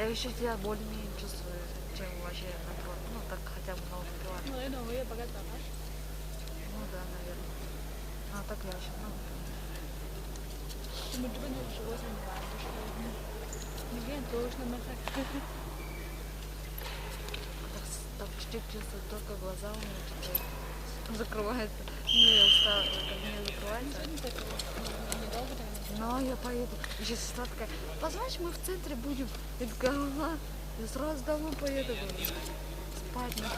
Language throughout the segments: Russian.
Я еще себя более-менее чувствую, чем вообще на твой. Ну, так хотя бы много пила. Ну, я думаю, я богата, знаешь? Ну да, наверное. А так я вообще много пила. Мы тебе не живой занимаем, потому что мне точно махать. Так чуть-чуть чувствую, только глаза у меня что-то закрываются. Ну, я устала, как мне закрывается. Недолго так. Но я поеду. И сейчас сестра такая, позвонишь, мы в центре будем. Я такая, ага. Я сразу домой поеду. Говорю. Спать не буду.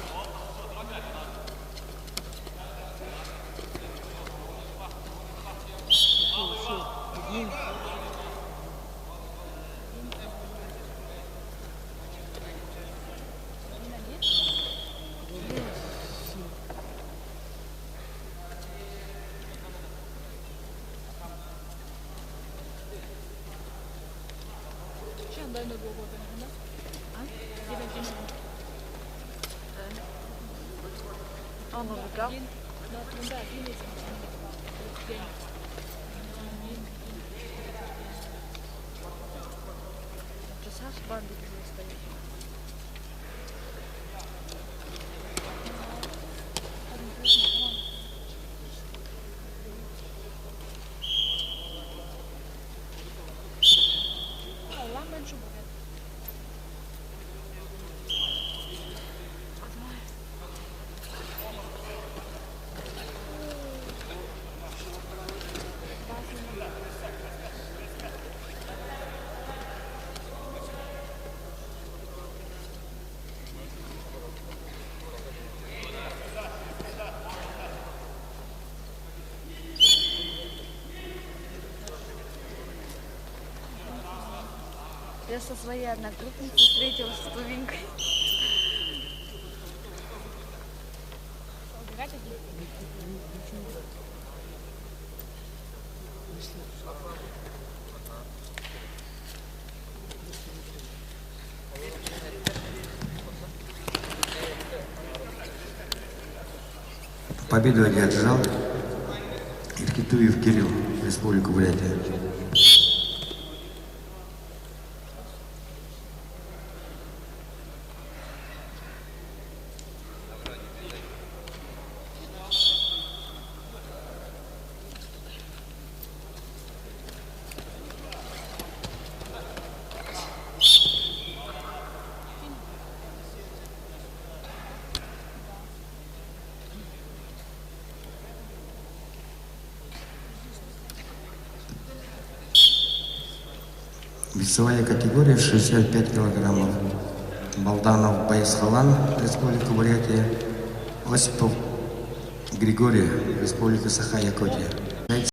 Сейчас дай на голову, да? Он убегал. Да, труда, видите, Часа с бандой где стоит. Я со своей одногруппницей встретилась с Тувинкой. Победу одержал Иркитуев Кирилл, Республика Бурятия. Весовая категория 65 килограммов. Балданов Байсхалан, Республика Бурятия. Осипов Григорий, Республика Саха-Якутия.